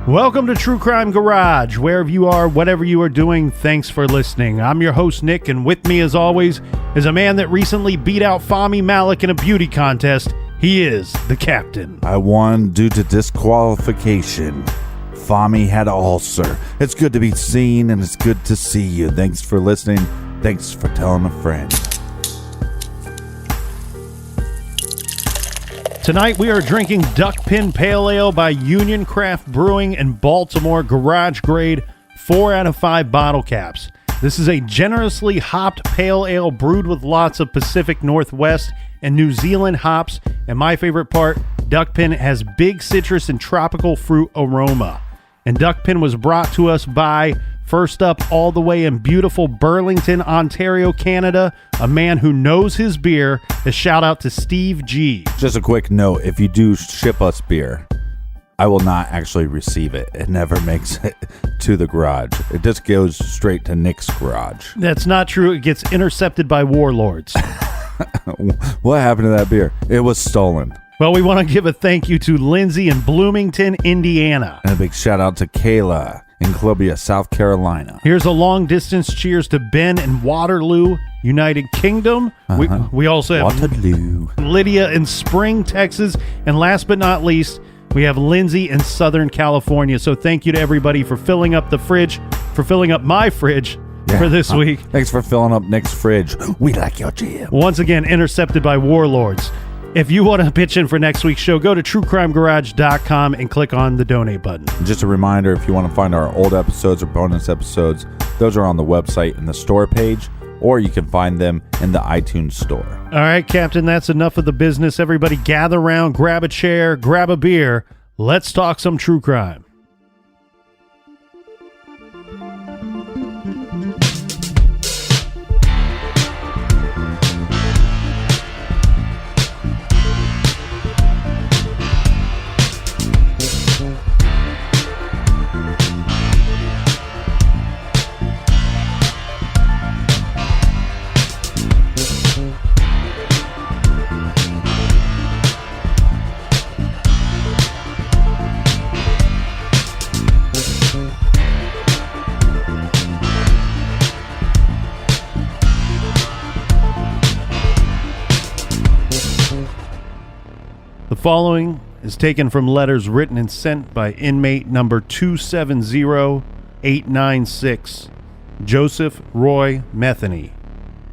Welcome to True Crime Garage. Wherever you are, whatever you are doing, thanks for listening. I'm your host, Nick, and with me, as always, is a man that recently beat out Fahmy Malik in a beauty contest. He is the captain. I won due to disqualification. Fahmy had an ulcer. It's good to be seen, and it's good to see you. Thanks for listening. Thanks for telling a friend. Tonight we are drinking Duckpin Pale Ale by Union Brewing and Baltimore Garage Grade 4 out of 5 bottle caps. This is a generously hopped pale ale brewed with lots of Pacific Northwest and New Zealand hops. And my favorite part, Duckpin has big citrus and tropical fruit aroma. And Duckpin was brought to us by, first up, all the way in beautiful Burlington, Ontario, Canada, a man who knows his beer. A shout out to Steve G. Just a quick note, if you do ship us beer, I will not actually receive it. It never makes it to the garage. It just goes straight to Nick's garage. That's not true. It gets intercepted by warlords. What happened to that beer? It was stolen. Well, we want to give a thank you to Lindsay in Bloomington, Indiana. And a big shout out to Kayla in Columbia, South Carolina. Here's a long distance cheers to Ben in Waterloo, United Kingdom. We also have Waterloo. Lydia in Spring, Texas. And last but not least, we have Lindsay in Southern California. So thank you to everybody for filling up the fridge, for filling up my fridge for this week. Thanks for filling up Nick's fridge. We like your jam. Once again, intercepted by warlords. If you want to pitch in for next week's show, go to truecrimegarage.com and click on the donate button. Just a reminder, if you want to find our old episodes or bonus episodes, those are on the website in the store page, or you can find them in the iTunes store. All right, Captain, that's enough of the business. Everybody gather around, grab a chair, grab a beer. Let's talk some true crime. The following is taken from letters written and sent by inmate number 270896, Joseph Roy Metheny,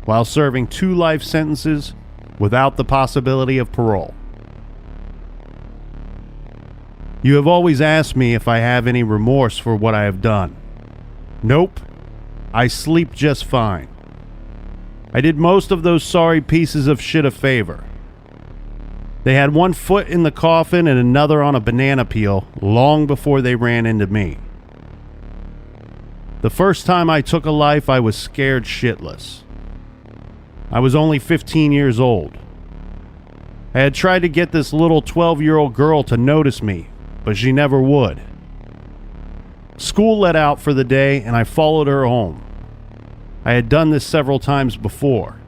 while serving 2 life sentences without the possibility of parole. You have always asked me if I have any remorse for what I have done. Nope. I sleep just fine. I did most of those sorry pieces of shit a favor. They had one foot in the coffin and another on a banana peel long before they ran into me. The first time I took a life, I was scared shitless. I was only 15 years old. I had tried to get this little 12-year-old girl to notice me, but she never would. School let out for the day, and I followed her home. I had done this several times before.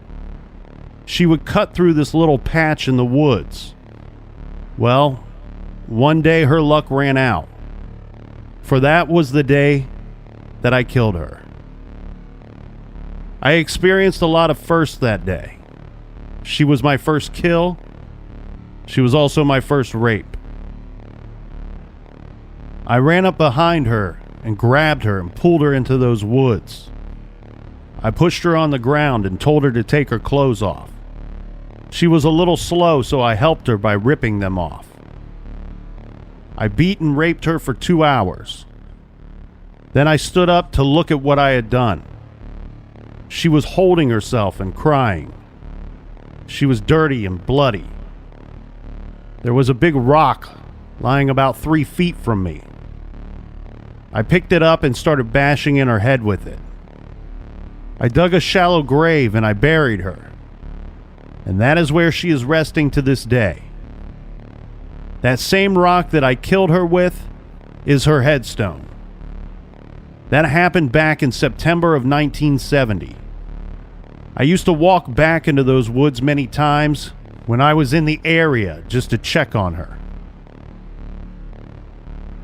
She would cut through this little patch in the woods. Well, one day her luck ran out. For that was the day that I killed her. I experienced a lot of firsts that day. She was my first kill. She was also my first rape. I ran up behind her and grabbed her and pulled her into those woods. I pushed her on the ground and told her to take her clothes off. She was a little slow, so I helped her by ripping them off. I beat and raped her for 2 hours. Then I stood up to look at what I had done. She was holding herself and crying. She was dirty and bloody. There was a big rock lying about 3 feet from me. I picked it up and started bashing in her head with it. I dug a shallow grave and I buried her. And that is where she is resting to this day. That same rock that I killed her with is her headstone. That happened back in September of 1970. I used to walk back into those woods many times when I was in the area just to check on her.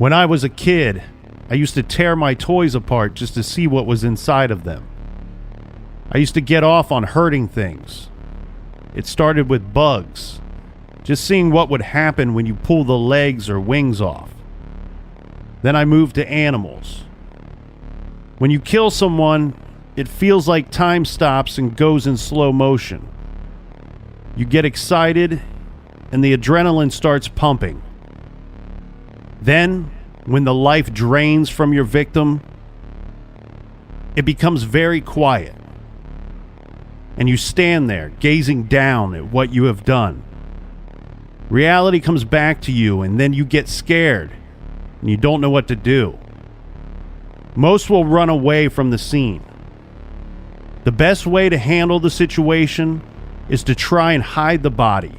When I was a kid, I used to tear my toys apart just to see what was inside of them. I used to get off on hurting things. It started with bugs, just seeing what would happen when you pull the legs or wings off. Then I moved to animals. When you kill someone, it feels like time stops and goes in slow motion. You get excited and the adrenaline starts pumping. Then, when the life drains from your victim, it becomes very quiet. And you stand there, gazing down at what you have done. Reality comes back to you, and then you get scared, and you don't know what to do. Most will run away from the scene. The best way to handle the situation is to try and hide the body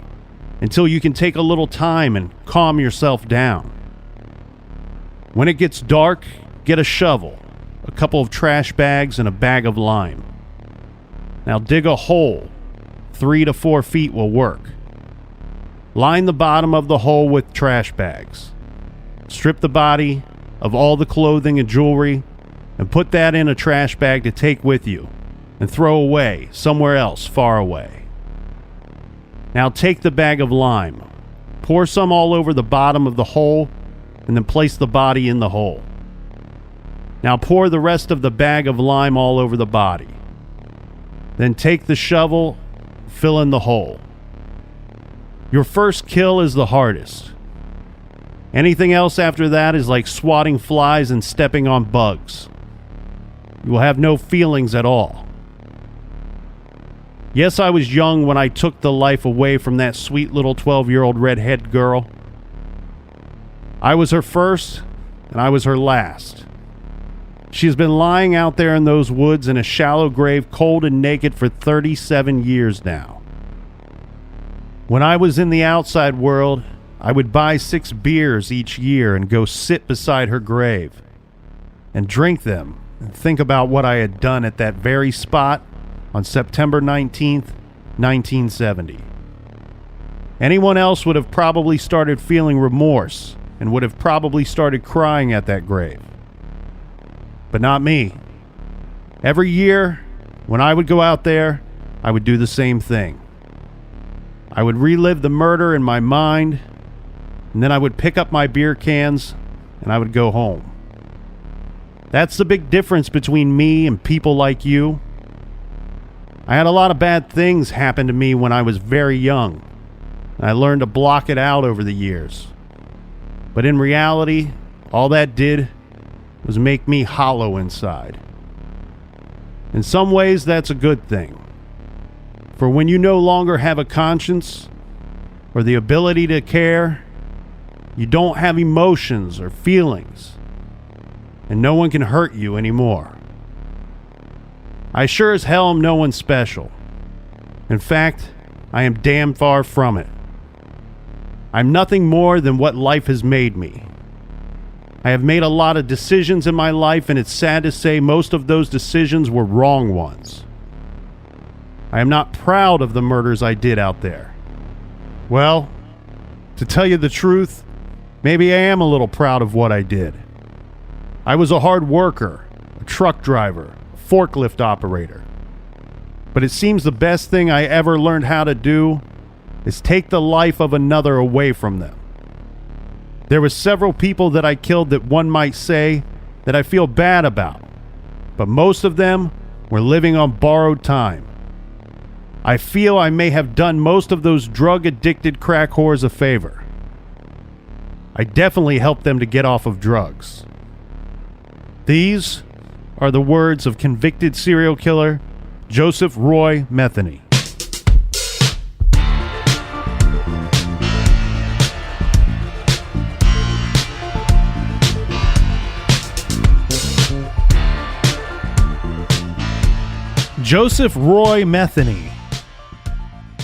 until you can take a little time and calm yourself down. When it gets dark, get a shovel, a couple of trash bags, and a bag of lime. Now dig a hole. 3 to 4 feet will work. Line the bottom of the hole with trash bags. Strip the body of all the clothing and jewelry and put that in a trash bag to take with you and throw away somewhere else far away. Now take the bag of lime. Pour some all over the bottom of the hole and then place the body in the hole. Now pour the rest of the bag of lime all over the body. Then take the shovel, fill in the hole. Your first kill is the hardest. Anything else after that is like swatting flies and stepping on bugs. You will have no feelings at all. Yes, I was young when I took the life away from that sweet little 12-year-old redhead girl. I was her first, and I was her last. She has been lying out there in those woods in a shallow grave, cold and naked, for 37 years now. When I was in the outside world, I would buy 6 beers each year and go sit beside her grave and drink them and think about what I had done at that very spot on September 19th, 1970. Anyone else would have probably started feeling remorse and would have probably started crying at that grave. But not me. Every year, when I would go out there, I would do the same thing. I would relive the murder in my mind, and then I would pick up my beer cans, and I would go home. That's the big difference between me and people like you. I had a lot of bad things happen to me when I was very young, and I learned to block it out over the years. But in reality, all that did was make me hollow inside. In some ways, that's a good thing. For when you no longer have a conscience or the ability to care, you don't have emotions or feelings, and no one can hurt you anymore. I sure as hell am no one special. In fact, I am damn far from it. I'm nothing more than what life has made me. I have made a lot of decisions in my life, and it's sad to say most of those decisions were wrong ones. I am not proud of the murders I did out there. Well, to tell you the truth, maybe I am a little proud of what I did. I was a hard worker, a truck driver, a forklift operator. But it seems the best thing I ever learned how to do is take the life of another away from them. There were several people that I killed that one might say that I feel bad about, but most of them were living on borrowed time. I feel I may have done most of those drug-addicted crack whores a favor. I definitely helped them to get off of drugs. These are the words of convicted serial killer Joseph Roy Metheny. Joseph Roy Metheny.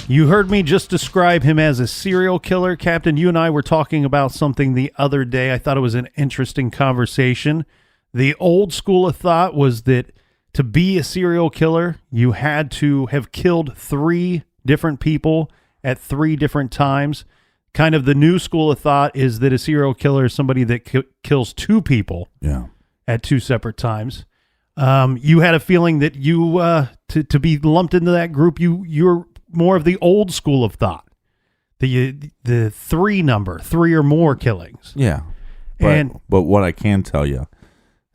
You heard me just describe him as a serial killer. Captain, you and I were talking about something the other day. I thought it was an interesting conversation. The old school of thought was that to be a serial killer, you had to have killed 3 different people at 3 different times. kind of the new school of thought is that a serial killer is somebody that kills two people at two separate times. You had a feeling that you to be lumped into that group, you're more of the old school of thought. The three or more killings. Yeah. But what I can tell you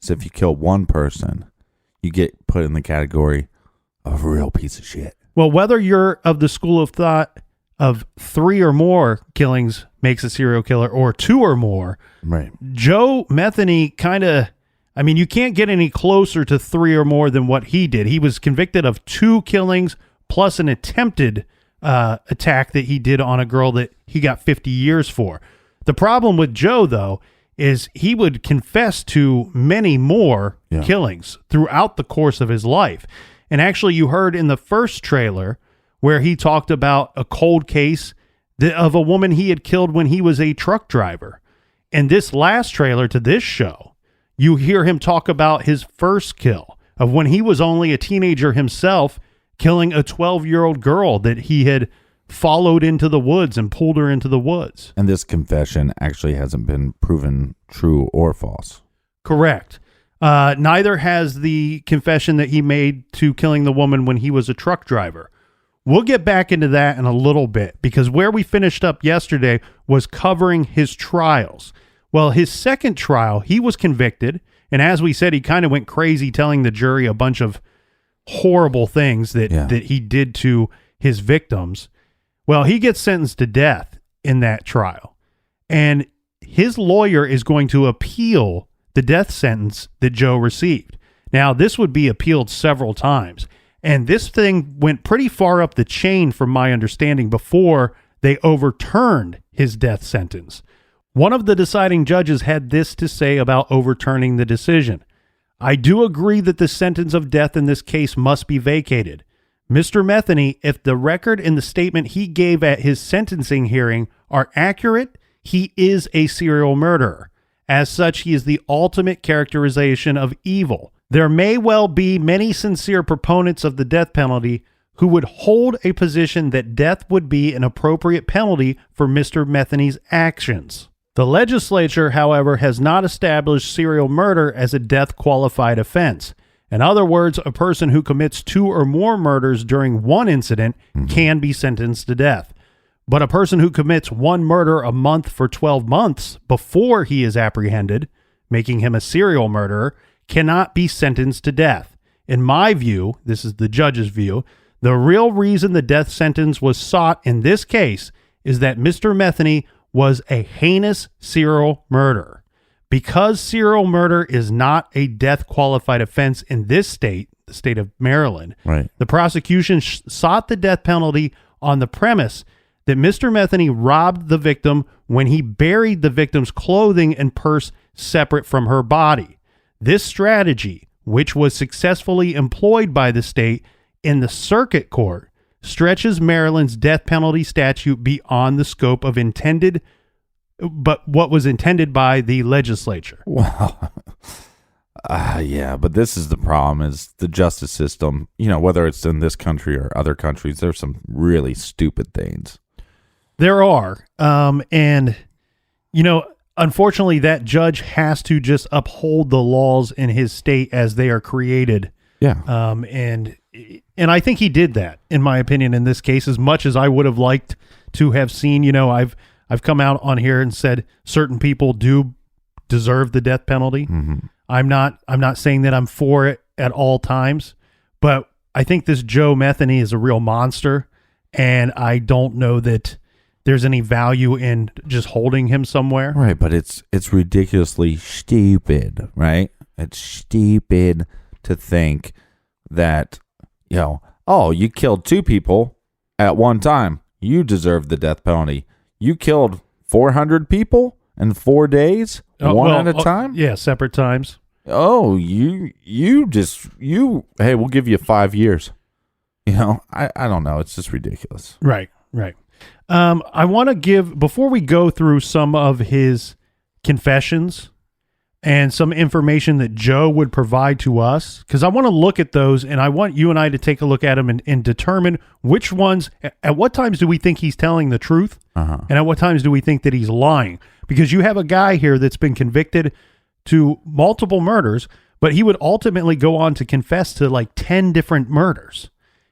is if you kill one person, you get put in the category of a real piece of shit. Well, whether you're of the school of thought of three or more killings makes a serial killer or two or more, right? Joe Metheny you can't get any closer to three or more than what he did. He was convicted of 2 killings plus an attempted attack that he did on a girl that he got 50 years for. The problem with Joe, though, is he would confess to many more killings throughout the course of his life. And actually, you heard in the first trailer where he talked about a cold case of a woman he had killed when he was a truck driver. And this last trailer to this show, you hear him talk about his first kill of when he was only a teenager himself, killing a 12-year-old girl that he had followed into the woods and pulled her into the woods. And this confession actually hasn't been proven true or false. Correct. Neither has the confession that he made to killing the woman when he was a truck driver. We'll get back into that in a little bit, because where we finished up yesterday was covering his trials. Well, his second trial, he was convicted, and as we said, he kind of went crazy telling the jury a bunch of horrible things that he did to his victims. Well, he gets sentenced to death in that trial, and his lawyer is going to appeal the death sentence that Joe received. Now, this would be appealed several times, and this thing went pretty far up the chain from my understanding before they overturned his death sentence. One of the deciding judges had this to say about overturning the decision. I do agree that the sentence of death in this case must be vacated. Mr. Metheny, if the record and the statement he gave at his sentencing hearing are accurate, he is a serial murderer. As such, he is the ultimate characterization of evil. There may well be many sincere proponents of the death penalty who would hold a position that death would be an appropriate penalty for Mr. Metheny's actions. The legislature, however, has not established serial murder as a death-qualified offense. In other words, a person who commits 2 or more murders during one incident can be sentenced to death. But a person who commits 1 murder a month for 12 months before he is apprehended, making him a serial murderer, cannot be sentenced to death. In my view, this is the judge's view, the real reason the death sentence was sought in this case is that Mr. Metheny was a heinous serial murderer. Because serial murder is not a death-qualified offense in this state, the state of Maryland, right, the prosecution sought the death penalty on the premise that Mr. Metheny robbed the victim when he buried the victim's clothing and purse separate from her body. This strategy, which was successfully employed by the state in the circuit court, stretches Maryland's death penalty statute beyond the scope of what was intended by the legislature. Wow. Yeah, but this is the problem, is the justice system, whether it's in this country or other countries, there's some really stupid things. There are. Unfortunately, that judge has to just uphold the laws in his state as they are created. Yeah. And I think he did that, in my opinion, in this case, as much as I would have liked to have seen. I've come out on here and said certain people do deserve the death penalty. Mm-hmm. I'm not saying that I'm for it at all times, but I think this Joe Metheny is a real monster, and I don't know that there's any value in just holding him somewhere. Right, but it's ridiculously stupid, right? It's stupid to think that, you killed 2 people at one time. You deserve the death penalty. You killed 400 people in 4 days, at a time? Yeah, separate times. Oh, hey, we'll give you 5 years. I don't know. It's just ridiculous. Right. I want to give, before we go through some of his confessions and some information that Joe would provide to us, because I want to look at those, and I want you and I to take a look at them and determine which ones, at what times do we think he's telling the truth, and at what times do we think that he's lying? Because you have a guy here that's been convicted to multiple murders, but he would ultimately go on to confess to like 10 different murders.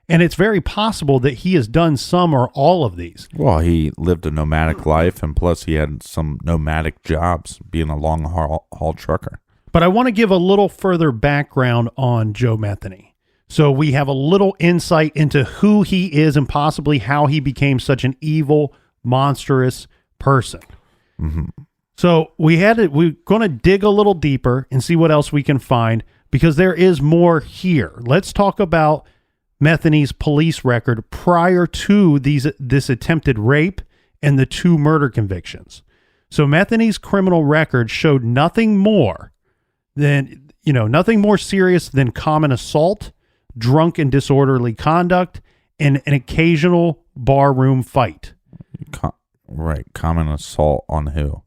And it's very possible that he has done some or all of these. Well, he lived a nomadic life, and plus he had some nomadic jobs, being a long haul trucker. But I want to give a little further background on Joe Metheny, so we have a little insight into who he is and possibly how he became such an evil, monstrous person. Mm-hmm. So we're going to dig a little deeper and see what else we can find, because there is more here. Let's talk about Metheny's police record prior to this attempted rape and the 2 murder convictions. So Metheny's criminal record showed nothing more serious than common assault, drunk and disorderly conduct, and an occasional barroom fight. Right. Common assault on who?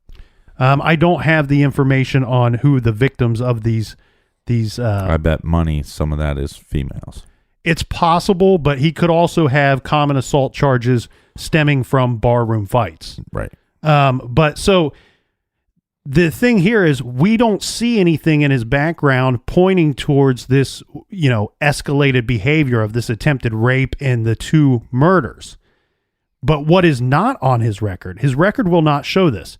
I don't have the information on who the victims of these. I bet money some of that is females. It's possible, but he could also have common assault charges stemming from barroom fights. Right. But so the thing here is we don't see anything in his background pointing towards this, escalated behavior of this attempted rape and the 2 murders. But what is not on his record will not show this.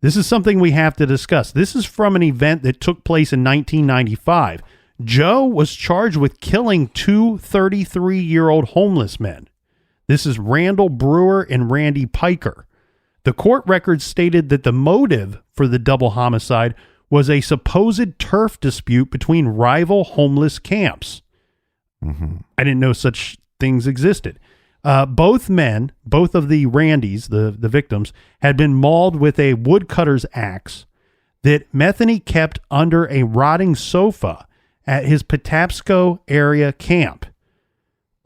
This is something we have to discuss. This is from an event that took place in 1995. Joe was charged with killing 2 33-year-old homeless men. This is Randall Brewer and Randy Piker. The court record stated that the motive for the double homicide was a supposed turf dispute between rival homeless camps. Mm-hmm. I didn't know such things existed. Both of the Randys, the victims, had been mauled with a woodcutter's axe that Metheny kept under a rotting sofa at his Patapsco area camp.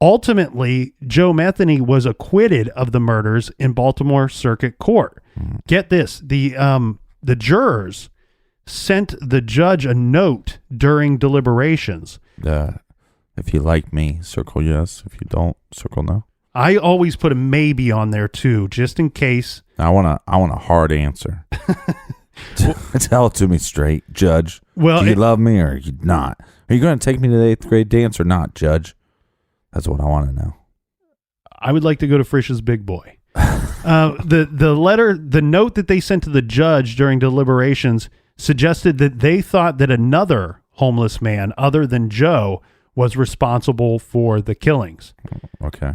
Ultimately, Joe Metheny was acquitted of the murders in Baltimore Circuit Court. Get this, the jurors sent the judge a note during deliberations. If you like me, circle yes. If you don't, circle no. I always put a maybe on there too, just in case. I want a hard answer. Tell it to me straight, Judge. Well, do you love me or you not? Are you going to take me to the 8th grade dance or not, Judge? That's what I want to know. I would like to go to Frisch's Big Boy. The note that they sent to the judge during deliberations suggested that they thought that another homeless man other than Joe was responsible for the killings. Okay.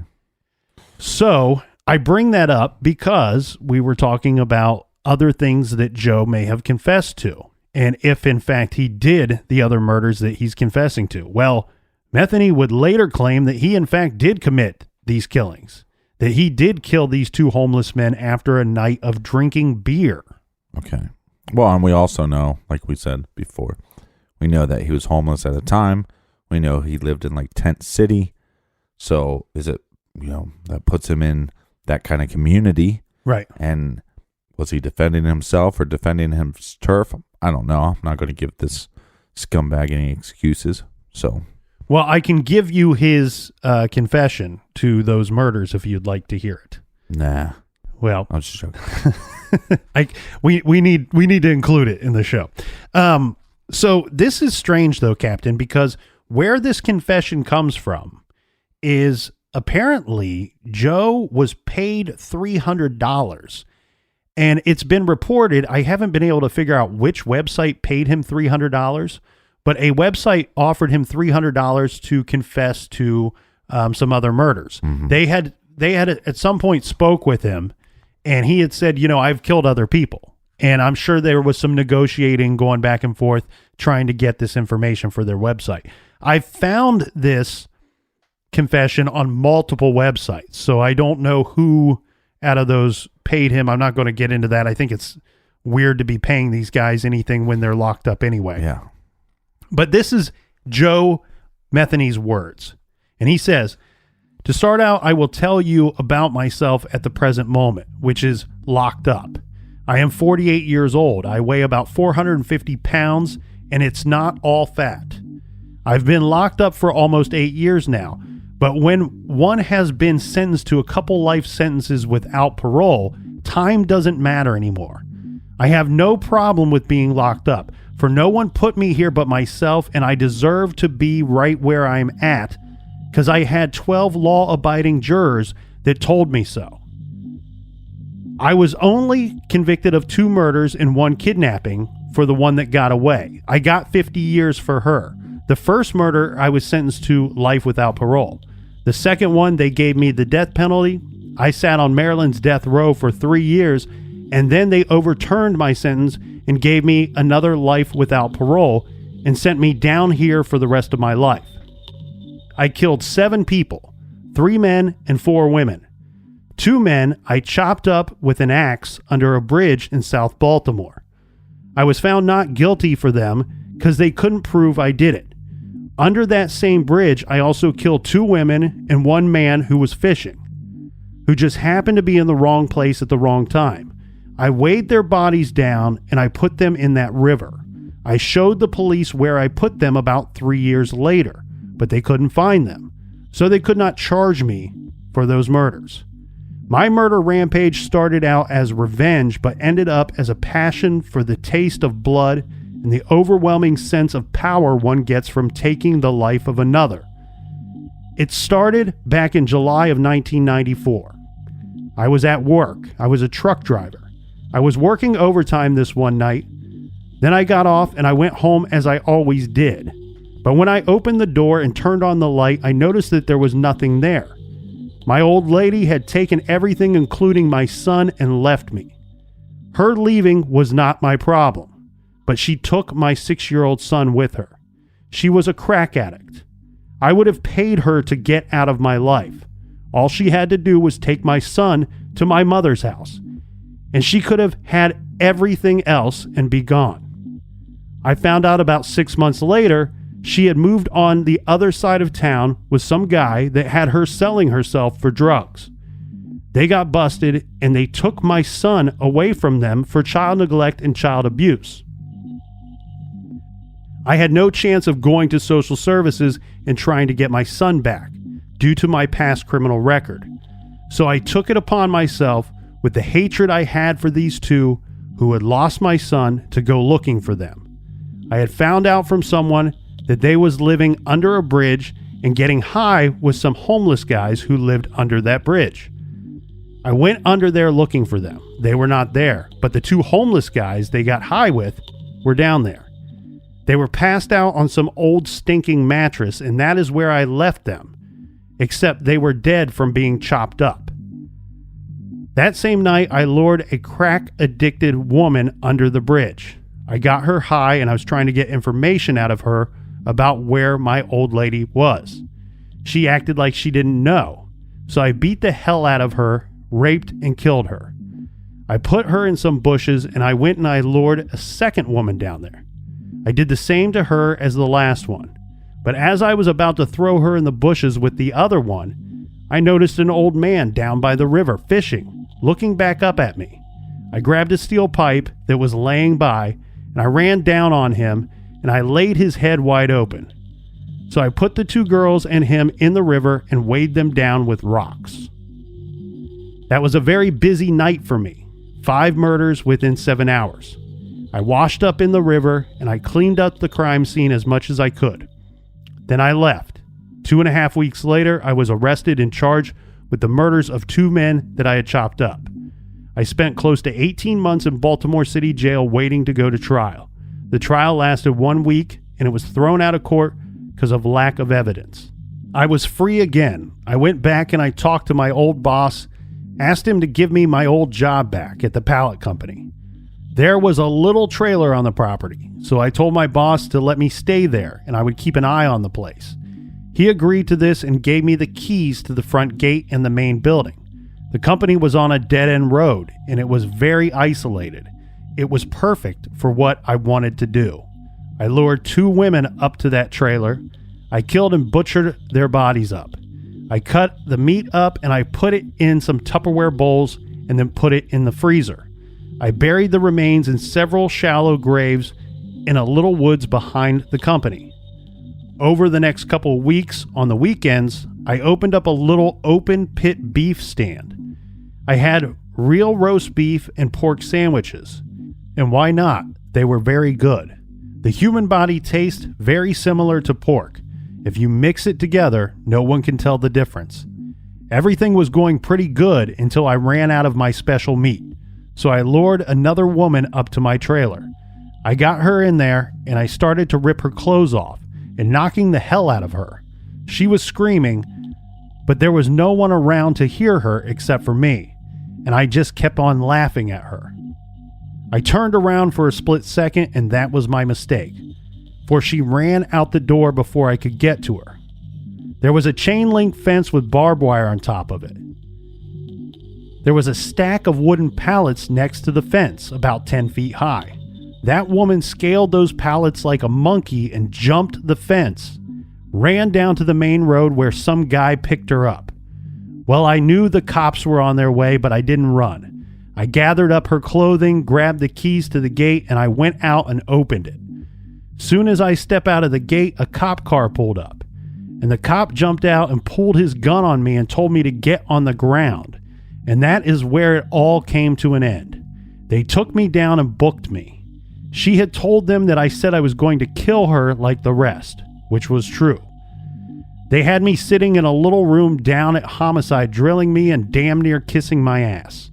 So I bring that up because we were talking about other things that Joe may have confessed to, and if in fact he did the other murders that he's confessing to. Well, Metheny would later claim that he in fact did commit these killings, that he did kill these 2 homeless men after a night of drinking beer. Okay. Well, and we also know, like we said before, we know that he was homeless at the time. We know he lived in like Tent City. So is it, that puts him in that kind of community. Right. And was he defending himself or defending his turf? I don't know. I'm not going to give this scumbag any excuses. So, well, I can give you his confession to those murders if you'd like to hear it. Nah. Well, I'm just joking. we need to include it in the show. So this is strange though, Captain, because where this confession comes from is apparently Joe was paid $300. And it's been reported, I haven't been able to figure out which website paid him $300, but a website offered him $300 to confess to some other murders. Mm-hmm. They had at some point spoke with him, and he had said, I've killed other people. And I'm sure there was some negotiating going back and forth trying to get this information for their website. I found this confession on multiple websites, so I don't know who out of those paid him. I'm not going to get into that. I think it's weird to be paying these guys anything when they're locked up anyway. Yeah. But this is Joe Metheny's words. And he says, to start out, I will tell you about myself at the present moment, which is locked up. I am 48 years old. I weigh about 450 pounds, and it's not all fat. I've been locked up for almost 8 years now, but when one has been sentenced to a couple life sentences without parole, time doesn't matter anymore. I have no problem with being locked up, for no one put me here but myself, and I deserve to be right where I'm at, because I had 12 law-abiding jurors that told me so. I was only convicted of 2 murders and 1 kidnapping for the one that got away. I got 50 years for her. The first murder, I was sentenced to life without parole. The second one, they gave me the death penalty. I sat on Maryland's death row for 3 years, and then they overturned my sentence and gave me another life without parole and sent me down here for the rest of my life. I killed 7 people, 3 men and 4 women. 2 men I chopped up with an axe under a bridge in South Baltimore. I was found not guilty for them because they couldn't prove I did it. Under that same bridge, I also killed 2 women and 1 man who was fishing, who just happened to be in the wrong place at the wrong time. I weighed their bodies down and I put them in that river. I showed the police where I put them about 3 years later, but they couldn't find them, so they could not charge me for those murders. My murder rampage started out as revenge, but ended up as a passion for the taste of blood and the overwhelming sense of power one gets from taking the life of another. It started back in July of 1994. I was at work. I was a truck driver. I was working overtime this one night. Then I got off and I went home as I always did. But when I opened the door and turned on the light, I noticed that there was nothing there. My old lady had taken everything, including my son, and left me. Her leaving was not my problem, but she took my 6-year-old son with her. She was a crack addict. I would have paid her to get out of my life. All she had to do was take my son to my mother's house, and she could have had everything else and be gone. I found out about 6 months later she had moved on the other side of town with some guy that had her selling herself for drugs. They got busted and they took my son away from them for child neglect and child abuse. I had no chance of going to social services and trying to get my son back due to my past criminal record. So I took it upon myself, with the hatred I had for these 2 who had lost my son, to go looking for them. I had found out from someone that they was living under a bridge and getting high with some homeless guys who lived under that bridge. I went under there looking for them. They were not there, but the 2 homeless guys they got high with were down there. They were passed out on some old stinking mattress, and that is where I left them, except they were dead from being chopped up. That same night, I lured a crack-addicted woman under the bridge. I got her high, and I was trying to get information out of her about where my old lady was. She acted like she didn't know, so I beat the hell out of her, raped, and killed her. I put her in some bushes, and I went and I lured a second woman down there. I did the same to her as the last one, but as I was about to throw her in the bushes with the other one, I noticed an old man down by the river fishing, looking back up at me. I grabbed a steel pipe that was laying by, and I ran down on him, and I laid his head wide open. So I put the 2 girls and him in the river and weighed them down with rocks. That was a very busy night for me. 5 murders within 7 hours. I washed up in the river and I cleaned up the crime scene as much as I could. Then I left. 2.5 weeks later, I was arrested and charged with the murders of 2 men that I had chopped up. I spent close to 18 months in Baltimore City Jail waiting to go to trial. The trial lasted 1 week, and it was thrown out of court because of lack of evidence. I was free again. I went back and I talked to my old boss, asked him to give me my old job back at the pallet company. There was a little trailer on the property, so I told my boss to let me stay there, and I would keep an eye on the place. He agreed to this and gave me the keys to the front gate and the main building. The company was on a dead-end road, and it was very isolated. It was perfect for what I wanted to do. I lured 2 women up to that trailer. I killed and butchered their bodies up. I cut the meat up and I put it in some Tupperware bowls and then put it in the freezer. I buried the remains in several shallow graves in a little woods behind the company. Over the next couple of weeks, on the weekends, I opened up a little open pit beef stand. I had real roast beef and pork sandwiches. And why not? They were very good. The human body tastes very similar to pork. If you mix it together, no one can tell the difference. Everything was going pretty good until I ran out of my special meat. So I lured another woman up to my trailer. I got her in there and I started to rip her clothes off and knocking the hell out of her. She was screaming, but there was no one around to hear her except for me, and I just kept on laughing at her. I turned around for a split second, and that was my mistake, for she ran out the door before I could get to her. There was a chain link fence with barbed wire on top of it. There was a stack of wooden pallets next to the fence, about 10 feet high. That woman scaled those pallets like a monkey and jumped the fence, ran down to the main road where some guy picked her up. Well, I knew the cops were on their way, but I didn't run. I gathered up her clothing, grabbed the keys to the gate, and I went out and opened it. Soon as I stepped out of the gate, a cop car pulled up, and the cop jumped out and pulled his gun on me and told me to get on the ground. And that is where it all came to an end. They took me down and booked me. She had told them that I said I was going to kill her like the rest, which was true. They had me sitting in a little room down at homicide, drilling me and damn near kissing my ass,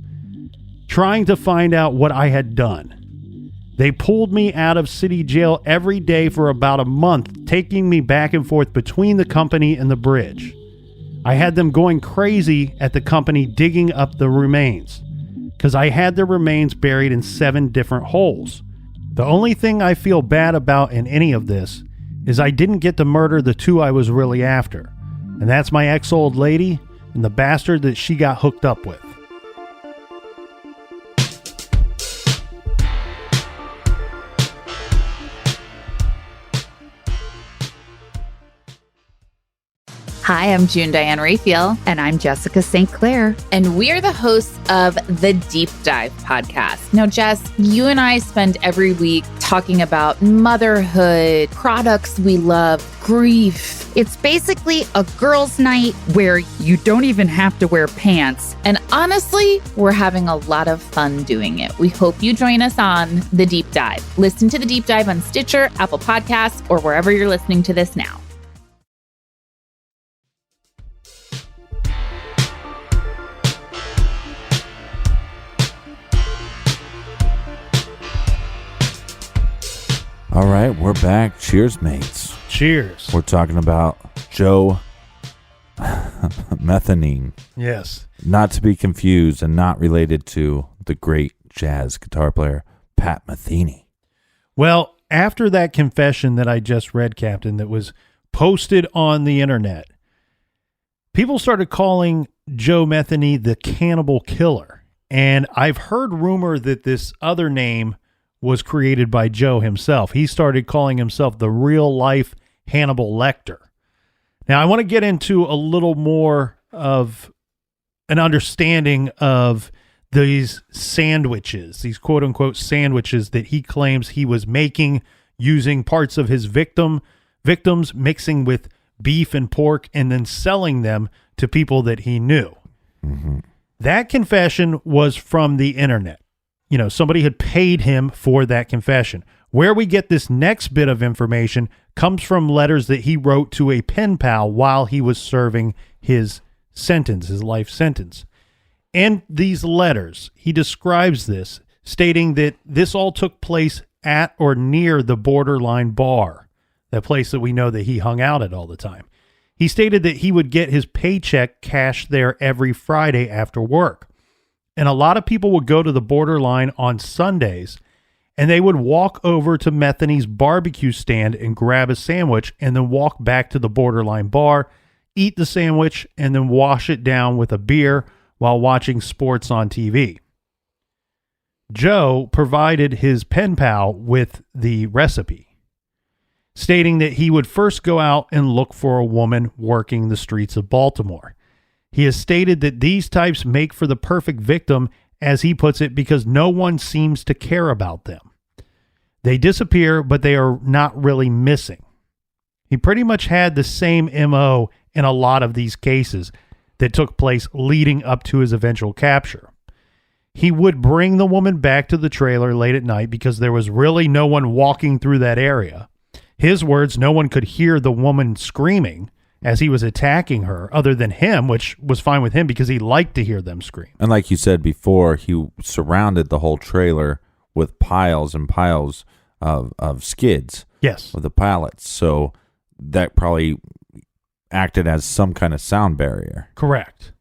trying to find out what I had done. They pulled me out of city jail every day for about a month, taking me back and forth between the company and the bridge. I had them going crazy at the company digging up the remains, because I had the remains buried in 7 different holes. The only thing I feel bad about in any of this is I didn't get to murder the 2 I was really after, and that's my ex-old lady and the bastard that she got hooked up with. Hi, I'm June Diane Raphael. And I'm Jessica St. Clair. And we are the hosts of the Deep Dive podcast. Now, Jess, you and I spend every week talking about motherhood, products we love, grief. It's basically a girls' night where you don't even have to wear pants. And honestly, we're having a lot of fun doing it. We hope you join us on the Deep Dive. Listen to the Deep Dive on Stitcher, Apple Podcasts, or wherever you're listening to this now. All right, we're back. Cheers, mates. Cheers. We're talking about Joe Metheny. Yes. Not to be confused and not related to the great jazz guitar player, Pat Metheny. Well, after that confession that I just read, Captain, that was posted on the internet, people started calling Joe Metheny the Cannibal Killer. And I've heard rumor that this other name was created by Joe himself. He started calling himself the real life Hannibal Lecter. Now, I want to get into a little more of an understanding of these sandwiches, these quote unquote sandwiches that he claims he was making using parts of his victims, mixing with beef and pork, and then selling them to people that he knew. Mm-hmm. That confession was from the internet. You know, somebody had paid him for that confession. Where we get this next bit of information comes from letters that he wrote to a pen pal while he was serving his sentence, his life sentence. In these letters, he describes this, stating that this all took place at or near the Borderline bar, that place that we know that he hung out at all the time. He stated that he would get his paycheck cashed there every Friday after work. And a lot of people would go to the Borderline on Sundays, and they would walk over to Metheny's barbecue stand and grab a sandwich and then walk back to the Borderline bar, eat the sandwich, and then wash it down with a beer while watching sports on TV. Joe provided his pen pal with the recipe, stating that he would first go out and look for a woman working the streets of Baltimore. He has stated that these types make for the perfect victim as he puts it, because no one seems to care about them. They disappear, but they are not really missing. He pretty much had the same MO in a lot of these cases that took place leading up to his eventual capture. He would bring the woman back to the trailer late at night because there was really no one walking through that area. His words, no one could hear the woman screaming as he was attacking her other than him, which was fine with him because he liked to hear them scream. And like you said before, he surrounded the whole trailer with piles and piles of skids. Yes. With the pallets. So that probably acted as some kind of sound barrier. Correct.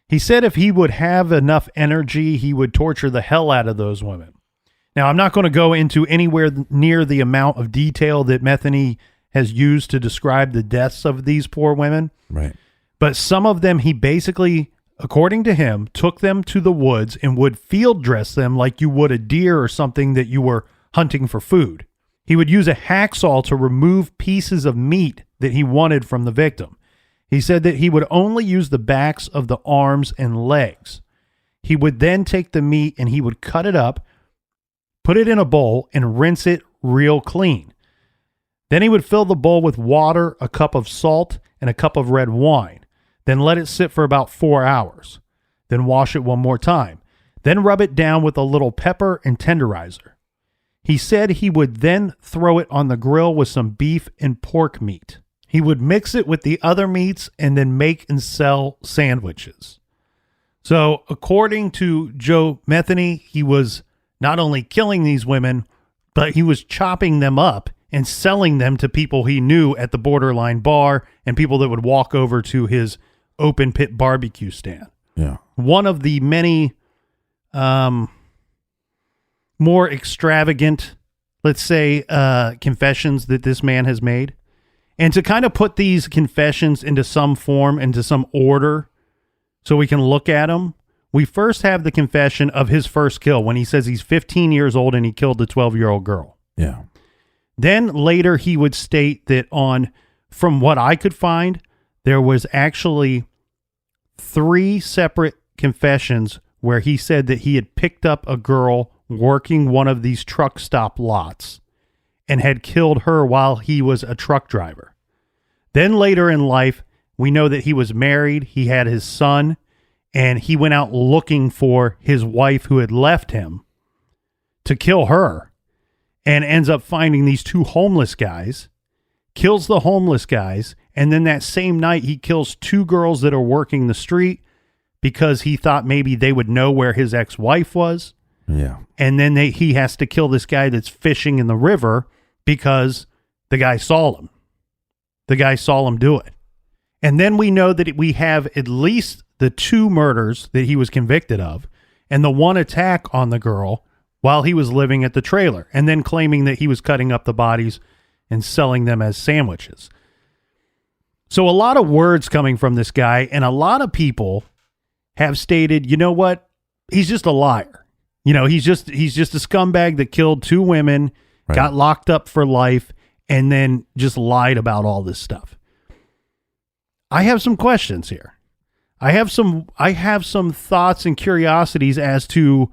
He said if he would have enough energy, he would torture the hell out of those women. Now, I'm not going to go into anywhere near the amount of detail that Metheny has used to describe the deaths of these poor women. Right. But some of them, he basically, according to him, took them to the woods and would field dress them like you would a deer or something that you were hunting for food. He would use a hacksaw to remove pieces of meat that he wanted from the victim. He said that he would only use the backs of the arms and legs. He would then take the meat and he would cut it up, put it in a bowl, and rinse it real clean. Then he would fill the bowl with water, a cup of salt, and a cup of red wine. Then let it sit for about 4 hours. Then wash it one more time. Then rub it down with a little pepper and tenderizer. He said he would then throw it on the grill with some beef and pork meat. He would mix it with the other meats and then make and sell sandwiches. So according to Joe Metheny, he was not only killing these women, but he was chopping them up and selling them to people he knew at the Borderline bar and people that would walk over to his open pit barbecue stand. Yeah. One of the many more extravagant, let's say, confessions that this man has made. And to kind of put these confessions into some form, into some order, so we can look at them, we first have the confession of his first kill when he says he's 15 years old and he killed the 12-year-old girl. Yeah. Then later he would state that from what I could find, there was actually 3 separate confessions where he said that he had picked up a girl working one of these truck stop lots and had killed her while he was a truck driver. Then later in life, we know that he was married, he had his son, and he went out looking for his wife who had left him to kill her, and ends up finding these 2 homeless guys, kills the homeless guys, and then that same night he kills 2 girls that are working the street because he thought maybe they would know where his ex-wife was. Yeah. And then he has to kill this guy that's fishing in the river because the guy saw him. The guy saw him do it. And then we know that we have at least the 2 murders that he was convicted of and the 1 attack on the girl while he was living at the trailer, and then claiming that he was cutting up the bodies and selling them as sandwiches. So a lot of words coming from this guy, and a lot of people have stated, you know what? He's just a liar. You know, he's just a scumbag that killed 2 women, right, got locked up for life, and then just lied about all this stuff. I have some questions here. I have some thoughts and curiosities as to,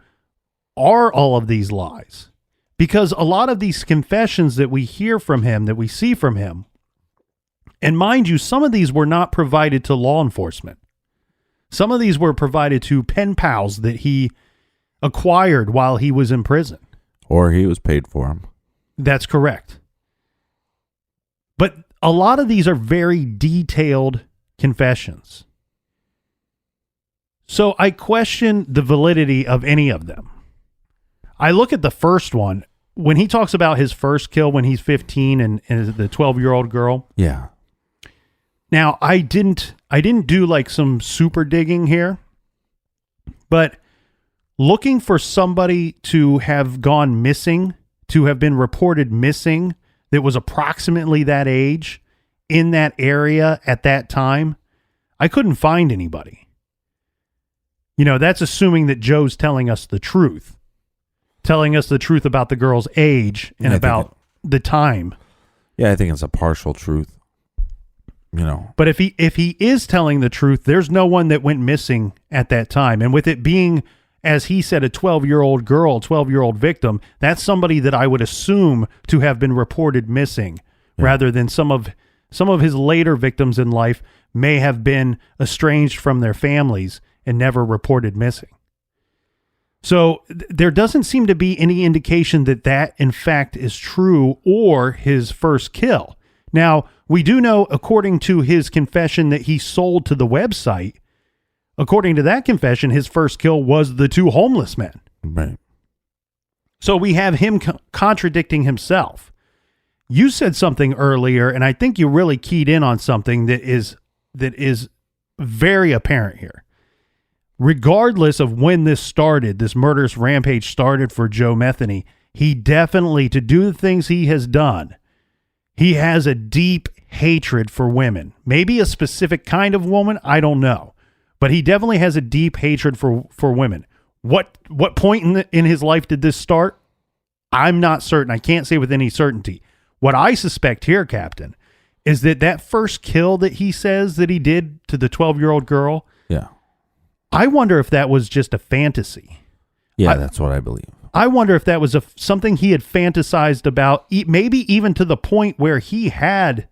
are all of these lies? Because a lot of these confessions that we hear from him, that we see from him, and mind you, some of these were not provided to law enforcement. Some of these were provided to pen pals that he acquired while he was in prison. Or he was paid for them. That's correct. But a lot of these are very detailed confessions. So I question the validity of any of them. I look at the first one, when he talks about his first kill when he's 15 and the 12-year-old girl. Yeah. Now, I didn't do like some super digging here, but looking for somebody to have gone missing, to have been reported missing, that was approximately that age in that area at that time, I couldn't find anybody. You know, that's assuming that Joe's telling us the truth. Telling us the truth about the girl's age and about the time. Yeah, I think it's a partial truth. You know. But if he is telling the truth, there's no one that went missing at that time. And with it being as he said, a 12-year-old girl, 12-year-old victim, that's somebody that I would assume to have been reported missing, rather than some of his later victims in life may have been estranged from their families and never reported missing. So there doesn't seem to be any indication that that in fact is true or his first kill. Now, we do know, according to his confession that he sold to the website, according to that confession, his first kill was the 2 homeless men. Right. So we have him contradicting himself. You said something earlier, and I think you really keyed in on something that is very apparent here. Regardless of when this started, this murderous rampage started for Joe Metheny, he definitely, to do the things he has done, he has a deep hatred for women. Maybe a specific kind of woman, I don't know. But he definitely has a deep hatred for women. What point in his life did this start? I'm not certain. I can't say with any certainty. What I suspect here, Captain, is that first kill that he says that he did to the 12-year-old girl, Yeah. I wonder if that was just a fantasy. Yeah, that's what I believe. I wonder if that was something he had fantasized about, maybe even to the point where he had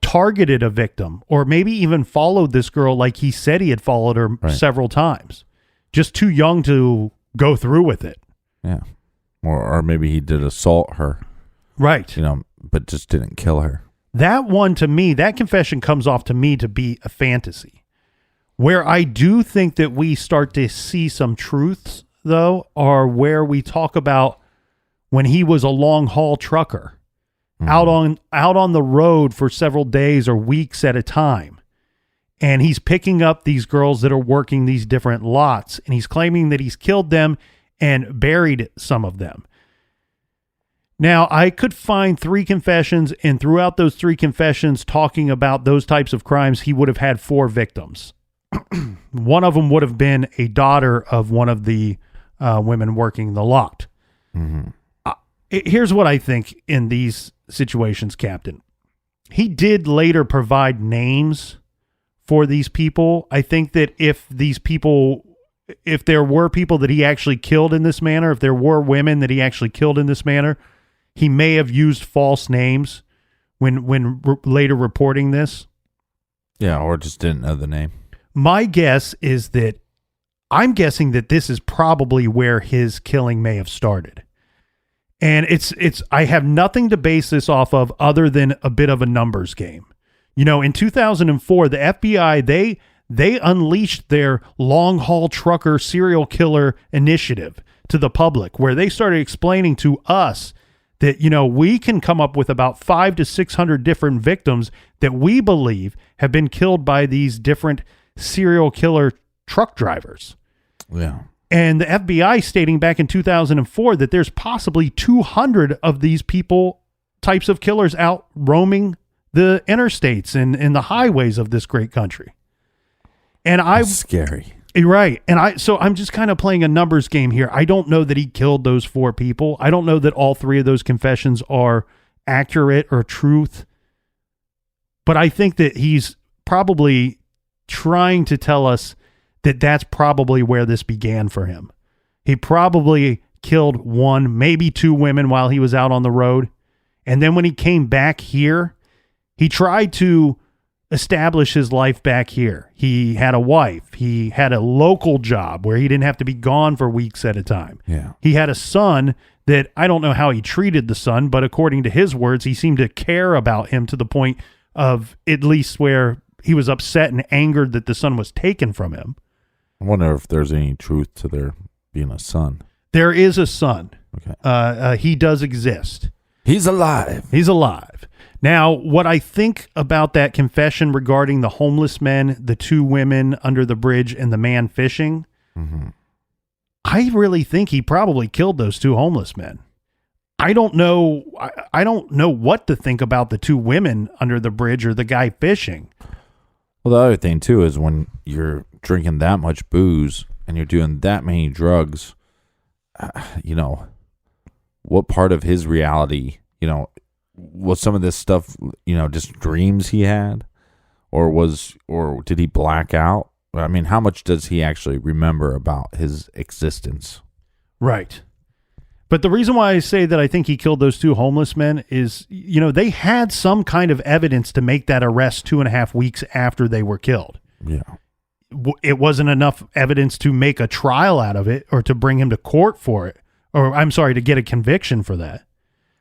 targeted a victim, or maybe even followed this girl like he said he had followed her several times. Just too young to go through with it. Yeah. Or maybe he did assault her. Right. But just didn't kill her. That one, to me, that confession comes off to me to be a fantasy. Where I do think that we start to see some truths, though, are where we talk about when he was a long-haul trucker, out on the road for several days or weeks at a time. And he's picking up these girls that are working these different lots, and he's claiming that he's killed them and buried some of them. Now, I could find 3 confessions, and throughout those 3 confessions talking about those types of crimes, he would have had 4 victims. One of them would have been a daughter of one of the women working the lot. Mm-hmm. Here's what I think in these situations, Captain. He did later provide names for these people. I think that if there were people that he actually killed in this manner, if there were women that he actually killed in this manner, he may have used false names when later reporting this. Yeah, or just didn't know the name. My guess is that I'm guessing that this is probably where his killing may have started. And I have nothing to base this off of other than a bit of a numbers game. In 2004, the FBI, they unleashed their long haul trucker serial killer initiative to the public, where they started explaining to us that, we can come up with about 500 to 600 different victims that we believe have been killed by these different serial killer truck drivers. Yeah. And the FBI stating back in 2004 that there's possibly 200 of these types of killers out roaming the interstates and the highways of this great country. And That's scary. Right. And so I'm just kind of playing a numbers game here. I don't know that he killed those 4 people. I don't know that all 3 of those confessions are accurate or truth. But I think that he's probably trying to tell us that that's probably where this began for him. He probably killed 1, maybe 2 women while he was out on the road. And then when he came back here, he tried to establish his life back here. He had a wife. He had a local job where he didn't have to be gone for weeks at a time. Yeah. He had a son that I don't know how he treated the son, but according to his words, he seemed to care about him to the point of at least where he was upset and angered that the son was taken from him. I wonder if there's any truth to there being a son. There is a son. Okay. He does exist. He's alive. He's alive. Now, what I think about that confession regarding the homeless men, the 2 women under the bridge, and the man fishing, I really think he probably killed those 2 homeless men. I don't know. I don't know what to think about the 2 women under the bridge or the guy fishing. Well, the other thing too is when you're drinking that much booze and you're doing that many drugs, what part of his reality, was some of this stuff, just dreams he had, or did he black out? I mean, how much does he actually remember about his existence? Right. But the reason why I say that I think he killed those 2 homeless men is, they had some kind of evidence to make that arrest 2.5 weeks after they were killed. Yeah. It wasn't enough evidence to make a trial out of it or to bring him to court for it. Or I'm sorry, to get a conviction for that.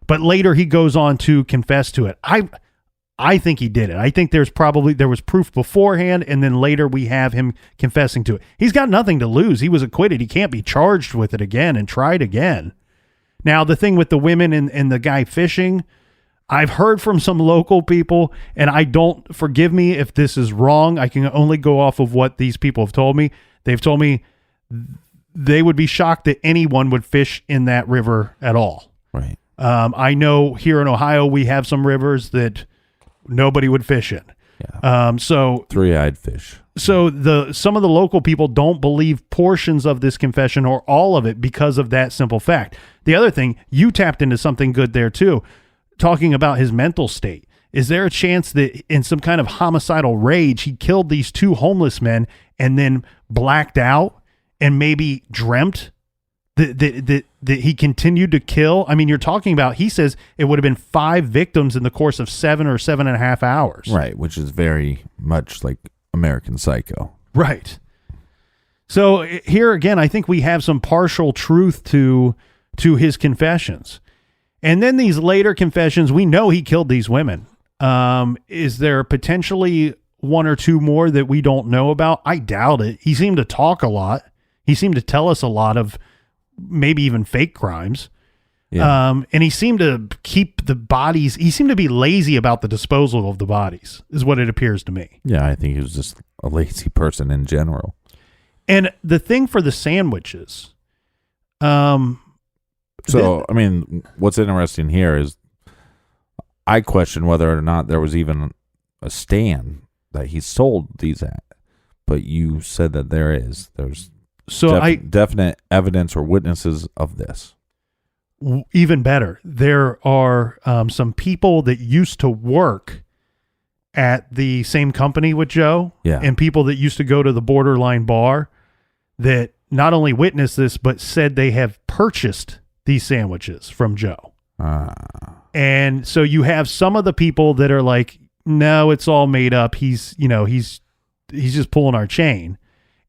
But later he goes on to confess to it. I think he did it. I think there was proof beforehand, and then later we have him confessing to it. He's got nothing to lose. He was acquitted. He can't be charged with it again and tried again. Now, the thing with the women and the guy fishing, I've heard from some local people, and forgive me if this is wrong. I can only go off of what these people have told me. They've told me they would be shocked that anyone would fish in that river at all. Right. I know here in Ohio, we have some rivers that nobody would fish in. Yeah. So 3-eyed fish. So some of the local people don't believe portions of this confession or all of it because of that simple fact. The other thing, you tapped into something good there too, talking about his mental state. Is there a chance that in some kind of homicidal rage, he killed these 2 homeless men and then blacked out and maybe dreamt that he continued to kill? I mean, you're talking about, he says it would have been 5 victims in the course of 7 or 7.5 hours. Right, which is very much like American Psycho. Right. So here again, I think we have some partial truth to his confessions. And then these later confessions, we know he killed these women. Is there potentially 1 or 2 more that we don't know about? I doubt it. He seemed to talk a lot. He seemed to tell us a lot of maybe even fake crimes. Yeah. And he seemed to keep the bodies. He seemed to be lazy about the disposal of the bodies, is what it appears to me. Yeah, I think he was just a lazy person in general. And the thing for the sandwiches, I mean, what's interesting here is I question whether or not there was even a stand that he sold these at. But you said that there is. There's definite evidence or witnesses of this. Even better, there are some people that used to work at the same company with Joe, and people that used to go to the Borderline bar that not only witnessed this, but said they have purchased these sandwiches from Joe. And so you have some of the people that are like, no, it's all made up. He's just pulling our chain.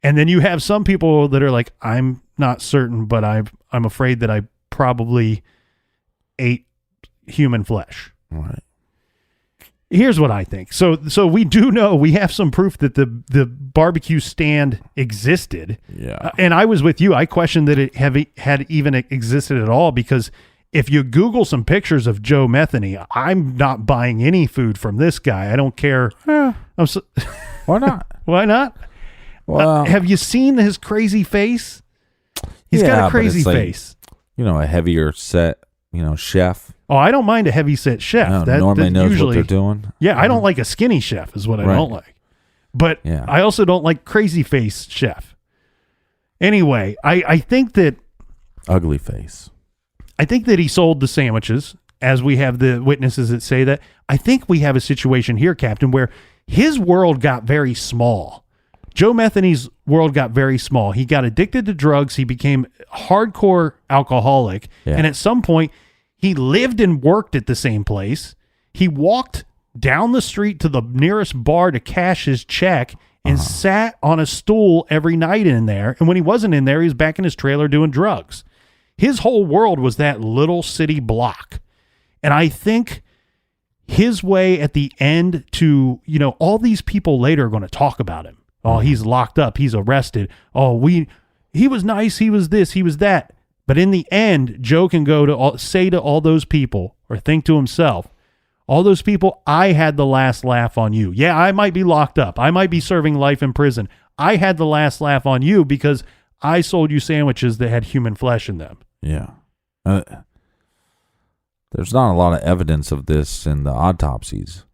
And then you have some people that are like, I'm not certain, but I'm afraid that I probably ate human flesh. Right. Here's what I think. So we do know, we have some proof that the barbecue stand existed. Yeah. And I was with you. I questioned that it had even existed at all, because if you Google some pictures of Joe Metheny, I'm not buying any food from this guy. I don't care. Why not? Why not? Well, have you seen his crazy face? He's got a crazy face. A heavier set, chef. Oh, I don't mind a heavy set chef. That normally knows what they're doing. Yeah, I don't like a skinny chef is what I don't like. But I also don't like crazy face chef. Anyway, I think that... Ugly face. I think that he sold the sandwiches, as we have the witnesses that say that. I think we have a situation here, Captain, where his world got very small. Joe Metheny's world got very small. He got addicted to drugs. He became hardcore alcoholic. Yeah. And at some point, he lived and worked at the same place. He walked down the street to the nearest bar to cash his check and sat on a stool every night in there. And when he wasn't in there, he was back in his trailer doing drugs. His whole world was that little city block. And I think his way at the end to, all these people later are going to talk about him. Oh, he's locked up. He's arrested. Oh, he was nice. He was this. He was that. But in the end, Joe can go to say to all those people, or think to himself, all those people, I had the last laugh on you. Yeah, I might be locked up. I might be serving life in prison. I had the last laugh on you because I sold you sandwiches that had human flesh in them. Yeah. There's not a lot of evidence of this in the autopsies.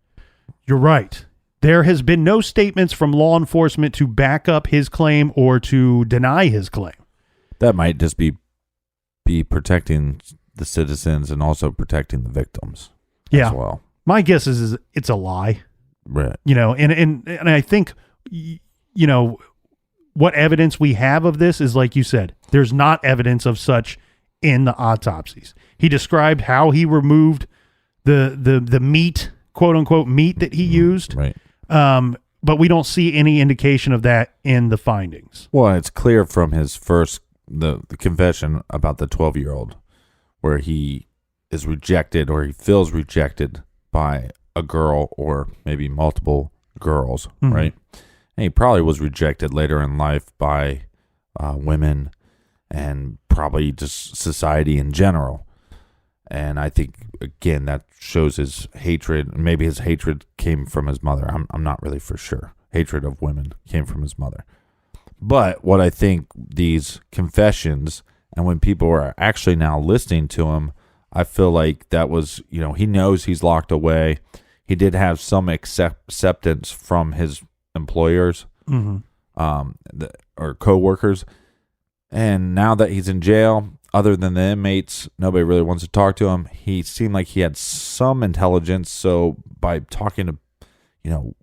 You're right. There has been no statements from law enforcement to back up his claim or to deny his claim. That might just be protecting the citizens and also protecting the victims as well. My guess is it's a lie. Right. And I think, what evidence we have of this is, like you said, there's not evidence of such in the autopsies. He described how he removed the meat, quote unquote meat that he used. Right. But we don't see any indication of that in the findings. Well, it's clear from his first, the confession about the 12-year-old, where he is rejected, or he feels rejected by a girl or maybe multiple girls, right? And he probably was rejected later in life by women and probably just society in general. And I think, again, that shows his hatred. Maybe his hatred came from his mother. I'm not really for sure. Hatred of women came from his mother. But what I think these confessions, and when people are actually now listening to him, I feel like that was, he knows he's locked away. He did have some acceptance from his employers or co-workers. And now that he's in jail, other than the inmates, nobody really wants to talk to him. He seemed like he had some intelligence. So by talking to,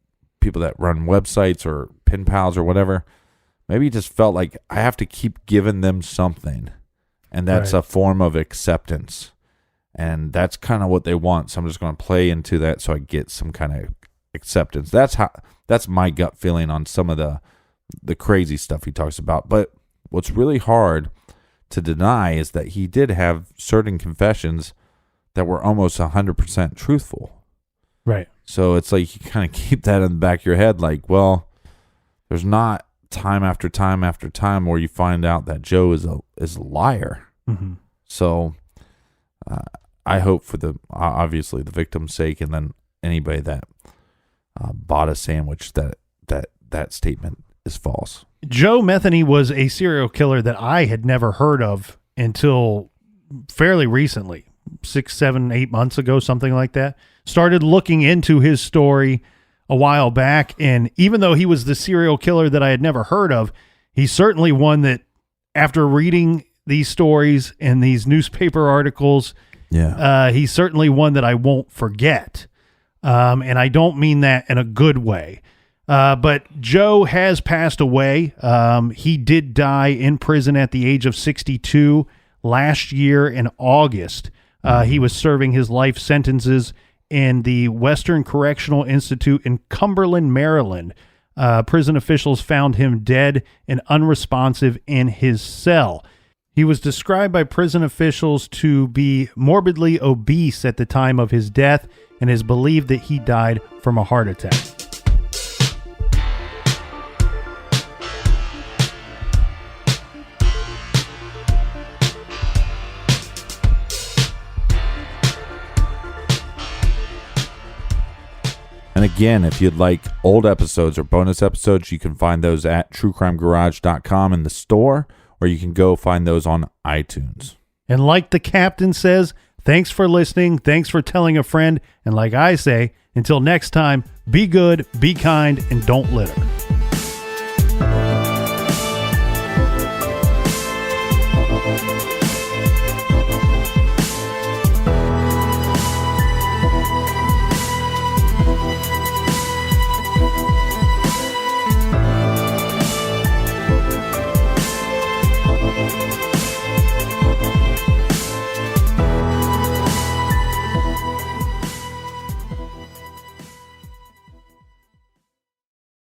people that run websites or pen pals or whatever, maybe he just felt like I have to keep giving them something. And that's a form of acceptance. And that's kind of what they want. So I'm just going to play into that so I get some kind of acceptance. That's my gut feeling on some of the crazy stuff he talks about. But what's really hard to deny is that he did have certain confessions that were almost 100% truthful. Right. So it's like you kind of keep that in the back of your head, like, well, there's not time after time after time where you find out that Joe is a liar. Mm-hmm. So I hope for obviously the victim's sake, and then anybody that bought a sandwich, that statement is false. Joe Metheny was a serial killer that I had never heard of until fairly recently, 6, 7, 8 months ago, something like that. Started looking into his story a while back, and even though he was the serial killer that I had never heard of, he's certainly one that, after reading these stories and these newspaper articles, he's certainly one that I won't forget. And I don't mean that in a good way. But Joe has passed away. He did die in prison at the age of 62 last year in August. He was serving his life sentences in the Western Correctional Institute in Cumberland, Maryland. Prison officials found him dead and unresponsive in his cell. He was described by prison officials to be morbidly obese at the time of his death, and is believed that he died from a heart attack. And again, if you'd like old episodes or bonus episodes, you can find those at truecrimegarage.com in the store, or you can go find those on iTunes. And like the captain says, thanks for listening, thanks for telling a friend, and like I say, until next time, be good, be kind, and don't litter.